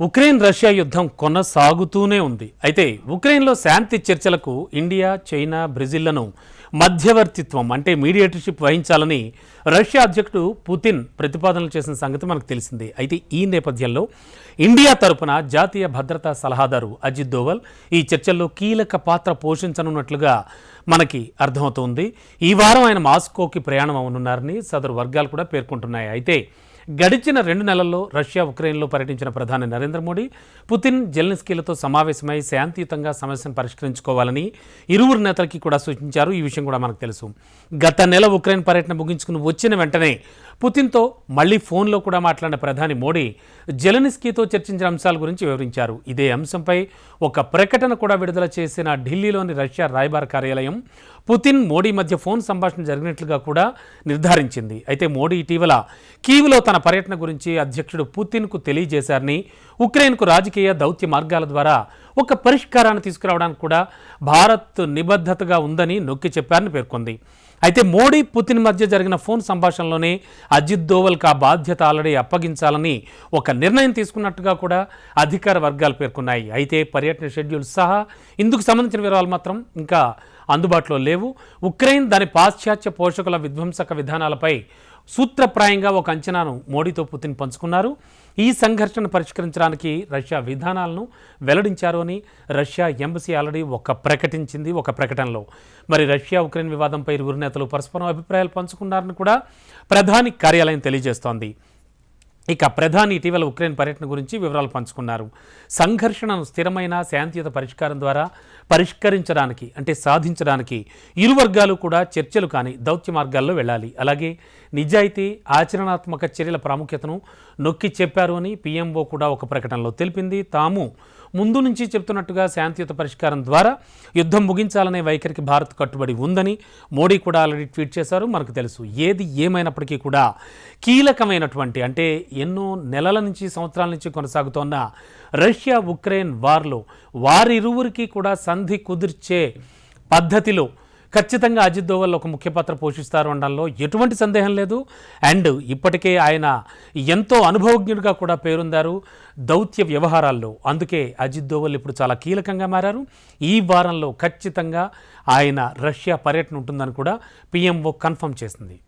Ukraine Russia యుద్ధం కొనసాగుతూనే ఉంది. అయితే ఉక్రెయిన్లో శాంతి చర్చలకు ఇండియా, చైనా, బ్రెజిల్లను మధ్యవర్తిత్వం అంటే మీడియేటర్షిప్ వహించాలని రష్యా అధ్యక్షుడు పుతిన్ ప్రతిపాదనలు చేసిన సంగతి మనకు తెలిసిందే. అయితే ఈ నేపథ్యంలో ఇండియా తరపున జాతీయ భద్రతా సలహాదారు అజిత్ దోవల్ ఈ చర్చల్లో కీలక పాత్ర పోషించనున్నట్లుగా మనకి అర్థమవుతోంది. ఈ వారం ఆయన మాస్కోకి ప్రయాణం అవనున్నారని సదరు వర్గాలు కూడా పేర్కొంటున్నాయి. అయితే గడిచిన 2 నెలల్లో రష్యా ఉక్రెయిన్లో పర్యటించిన ప్రధాని నరేంద్ర మోడీ పుతిన్, జెలెన్స్కీలతో సమావేశమై శాంతియుతంగా సమస్యను పరిష్కరించుకోవాలని ఇరువురు నేతలకి కూడా సూచించారు. ఈ విషయం కూడా మనకు తెలుసు. గత నెల ఉక్రెయిన్ పర్యటన ముగించుకుని వచ్చిన వెంటనే పుతిన్తో మళ్లీ ఫోన్లో కూడా మాట్లాడిన ప్రధాని మోడీ జెలెన్స్కీతో చర్చించిన అంశాల గురించి వివరించారు. ఇదే అంశంపై ఒక ప్రకటన కూడా విడుదల చేసిన ఢిల్లీలోని రష్యా రాయబార కార్యాలయం పుతిన్, మోడీ మధ్య ఫోన్ సంభాషణ జరిగినట్లుగా కూడా నిర్ధారించింది. అయితే మోడీ ఇటీవల కీవ్లో తన పర్యటన గురించి అధ్యక్షుడు పుతిన్కు తెలియజేశారని, ఉక్రెయిన్కు రాజకీయ దౌత్య మార్గాల ద్వారా ఒక పరిష్కారాన్ని తీసుకురావడానికి కూడా భారత్ నిబద్ధతగా ఉందని నొక్కి చెప్పారని పేర్కొంది. అయితే మోడీ, పుతిన్ మధ్య జరిగిన ఫోన్ సంభాషణలోనే అజిత్ దోవల్కి ఆ బాధ్యత ఆల్రెడీ అప్పగించాలని ఒక నిర్ణయం తీసుకున్నట్టుగా కూడా అధికార వర్గాలు పేర్కొన్నాయి. అయితే పర్యటన షెడ్యూల్ సహా ఇందుకు సంబంధించిన వివరాలు మాత్రం ఇంకా అందుబాటులో లేవు. ఉక్రెయిన్ దాని పాశ్చాత్య పోషకుల విధ్వంసక విధానాలపై సూత్రప్రాయంగా ఒక అంచనాను మోడీతో పుతిన్ పంచుకున్నారు. ఈ సంఘర్షణ పరిష్కరించడానికి రష్యా విధానాలను వెల్లడించారు అని రష్యా ఎంబసీ ఆల్రెడీ ప్రకటించింది ఒక ప్రకటనలో. మరి రష్యా ఉక్రెయిన్ వివాదంపై ఇరువురు నేతలు పరస్పరం అభిప్రాయాలు పంచుకున్నారని కూడా ప్రధాని కార్యాలయం తెలియజేస్తోంది. ఇక ప్రధాని ఇటీవల ఉక్రెయిన్ పర్యటన గురించి వివరాలు పంచుకున్నారు. సంఘర్షణను స్థిరమైన శాంతియుత పరిష్కారం ద్వారా పరిష్కరించడానికి అంటే సాధించడానికి ఇరు వర్గాలు కూడా చర్చలు కానీ దౌత్య మార్గాల్లో వెళ్ళాలి. అలాగే నిజాయితీ, ఆచరణాత్మక చర్యల ప్రాముఖ్యతను నొక్కి చెప్పారు అని పీఎంఓ కూడా ఒక ప్రకటనలో తెలిపింది. తాము ముందు నుంచి చెప్తున్నట్టుగా శాంతియుత పరిష్కారం ద్వారా యుద్ధం ముగించాలనే వైఖరికి భారత్ కట్టుబడి ఉందని మోడీ కూడా ఆల్రెడీ ట్వీట్ చేశారు. మనకు తెలుసు, ఏది ఏమైనప్పటికీ కూడా కీలకమైనటువంటి అంటే ఎన్నో నెలల నుంచి, సంవత్సరాల నుంచి కొనసాగుతోన్న రష్యా ఉక్రెయిన్ వార్లో వారిరువురికి కూడా సంధి కుదిర్చే పద్ధతిలో ఖచ్చితంగా అజిత్ దోవల్ ఒక ముఖ్య పాత్ర పోషిస్తారు అనడంలో ఎటువంటి సందేహం లేదు. అండ్ ఇప్పటికే ఆయన ఎంతో అనుభవజ్ఞుడిగా కూడా పేరొందారు దౌత్య వ్యవహారాల్లో. అందుకే అజిత్ దోవల్ ఇప్పుడు చాలా కీలకంగా మారారు. ఈ వారంలో ఖచ్చితంగా ఆయన రష్యా పర్యటన ఉంటుందని కూడా పీఎంఓ కన్ఫర్మ్ చేసింది.